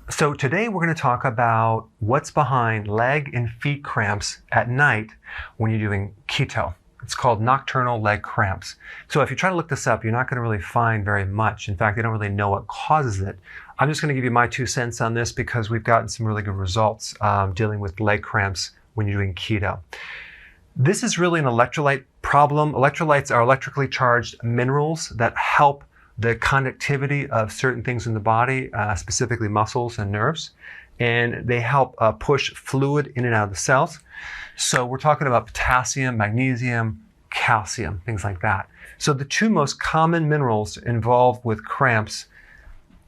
So today we're going to talk about what's behind leg and feet cramps at night when you're doing keto. It's called nocturnal leg cramps. So if you try to look this up, you're not going to really find very much. In fact, they don't really know what causes it. I'm just going to give you my 2 cents on this because we've gotten some really good results dealing with leg cramps when you're doing keto. This is really an electrolyte problem. Electrolytes are electrically charged minerals that help the conductivity of certain things in the body, specifically muscles and nerves, and they help push fluid in and out of the cells. So we're talking about potassium, magnesium, calcium, things like that. So the 2 most common minerals involved with cramps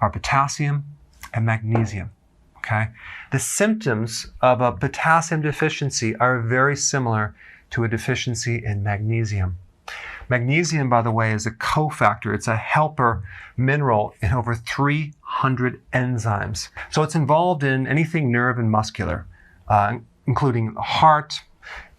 are potassium and magnesium. Okay? The symptoms of a potassium deficiency are very similar to a deficiency in magnesium. Magnesium, by the way, is a cofactor. It's a helper mineral in over 300 enzymes. So it's involved in anything nerve and muscular, including the heart.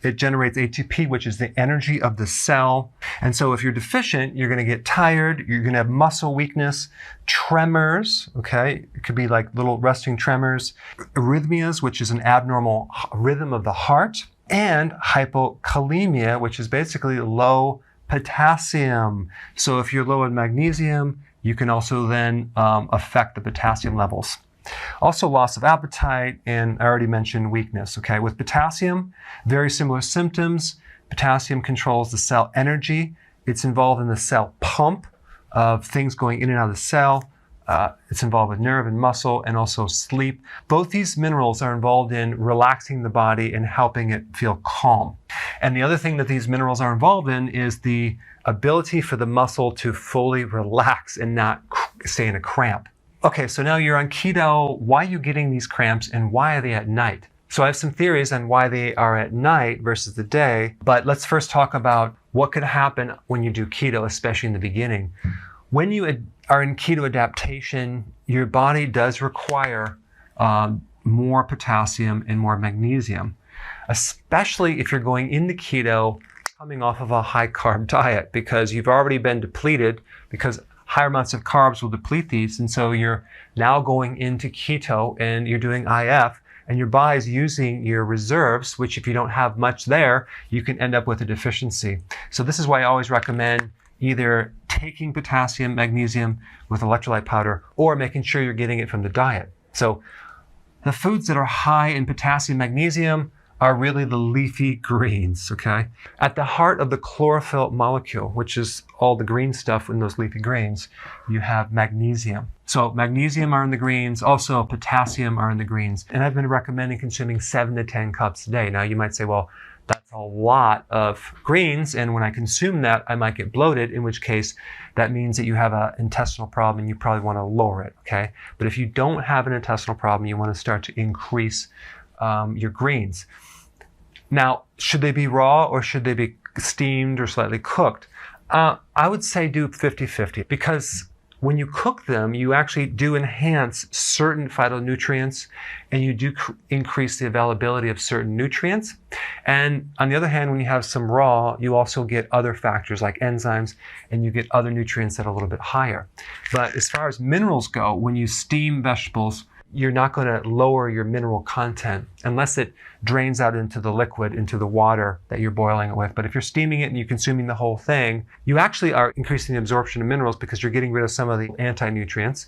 It generates ATP, which is the energy of the cell. And so if you're deficient, you're going to get tired. You're going to have muscle weakness, tremors, okay? It could be like little resting tremors, arrhythmias, which is an abnormal rhythm of the heart, and hypokalemia, which is basically low potassium. So if you're low in magnesium, you can also then affect the potassium levels. Also loss of appetite, and I already mentioned weakness, okay? With potassium, very similar symptoms. Potassium controls the cell energy. It's involved in the cell pump of things going in and out of the cell. It's involved with nerve and muscle and also sleep. Both these minerals are involved in relaxing the body and helping it feel calm. And the other thing that these minerals are involved in is the ability for the muscle to fully relax and not stay in a cramp. Okay, so now you're on keto. Why are you getting these cramps and why are they at night? So I have some theories on why they are at night versus the day, but let's first talk about what could happen when you do keto, especially in the beginning. When you are in keto adaptation, your body does require more potassium and more magnesium, especially if you're going into keto coming off of a high carb diet, because you've already been depleted, because higher amounts of carbs will deplete these. And so you're now going into keto and you're doing IF, and your body's using your reserves, which if you don't have much there, you can end up with a deficiency. So this is why I always recommend either taking potassium, magnesium with electrolyte powder, or making sure you're getting it from the diet. So the foods that are high in potassium, magnesium are really the leafy greens, okay? At the heart of the chlorophyll molecule, which is all the green stuff in those leafy greens, you have magnesium. So magnesium are in the greens, also potassium are in the greens. And I've been recommending consuming 7 to 10 cups a day. Now you might say, well, that's a lot of greens, and when I consume that, I might get bloated, in which case that means that you have an intestinal problem and you probably want to lower it, okay? But if you don't have an intestinal problem, you want to start to increase your greens. Now, should they be raw or should they be steamed or slightly cooked? I would say do 50-50, because when you cook them, you actually do enhance certain phytonutrients and you do increase the availability of certain nutrients. And on the other hand, when you have some raw, you also get other factors like enzymes and you get other nutrients that are a little bit higher. But as far as minerals go, when you steam vegetables, you're not going to lower your mineral content unless it drains out into the liquid, into the water that you're boiling it with. But if you're steaming it and you're consuming the whole thing, you actually are increasing the absorption of minerals because you're getting rid of some of the anti-nutrients,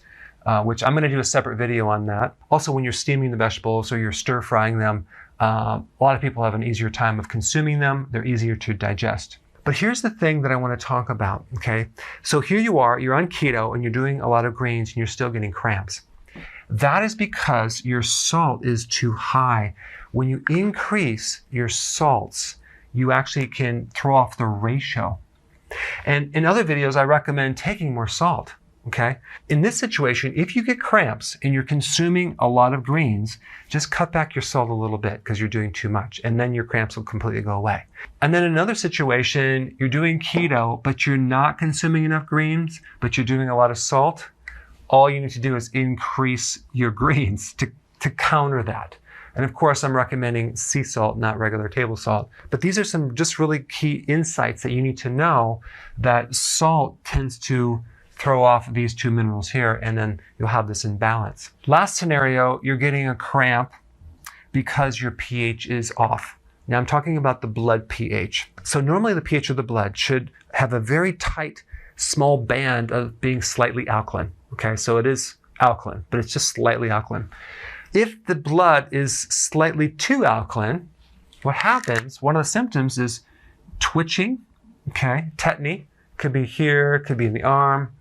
which I'm going to do a separate video on that. Also, when you're steaming the vegetables or you're stir frying them, a lot of people have an easier time of consuming them. They're easier to digest. But here's the thing that I want to talk about, okay? So here you are, you're on keto and you're doing a lot of greens and you're still getting cramps. That is because your salt is too high. When you increase your salts, you actually can throw off the ratio. And in other videos, I recommend taking more salt, okay? In this situation, if you get cramps and you're consuming a lot of greens, just cut back your salt a little bit because you're doing too much, and then your cramps will completely go away. And then in another situation, you're doing keto, but you're not consuming enough greens, but you're doing a lot of salt. All you need to do is increase your greens to counter that. And of course, I'm recommending sea salt, not regular table salt. But these are some just really key insights that you need to know, that salt tends to throw off these two minerals here, and then you'll have this imbalance. Last scenario, you're getting a cramp because your pH is off. Now I'm talking about the blood pH. So normally the pH of the blood should have a very tight, small band of being slightly alkaline. Okay, so it is alkaline, but it's just slightly alkaline. If the blood is slightly too alkaline, what happens, one of the symptoms is twitching, okay, tetany, could be here, could be in the arm,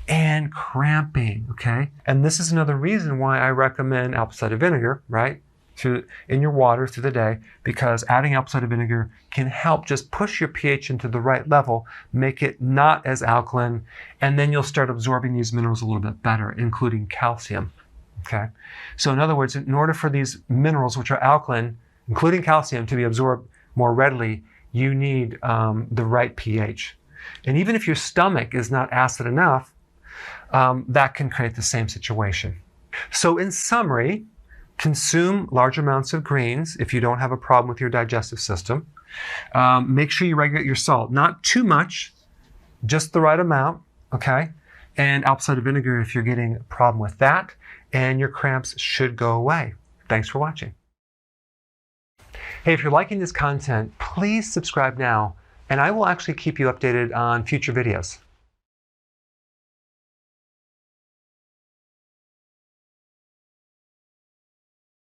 and cramping, okay? And this is another reason why I recommend apple cider vinegar, right, in your water through the day, because adding apple cider vinegar can help just push your pH into the right level, make it not as alkaline, and then you'll start absorbing these minerals a little bit better, including calcium, okay? So in other words, in order for these minerals, which are alkaline, including calcium, to be absorbed more readily, you need the right pH. And even if your stomach is not acid enough, that can create the same situation. So in summary, consume large amounts of greens if you don't have a problem with your digestive system. Make sure you regulate your salt. Not too much, just the right amount, okay? And apple cider vinegar if you're getting a problem with that, and your cramps should go away. Thanks for watching. Hey, if you're liking this content, please subscribe now, and I will actually keep you updated on future videos.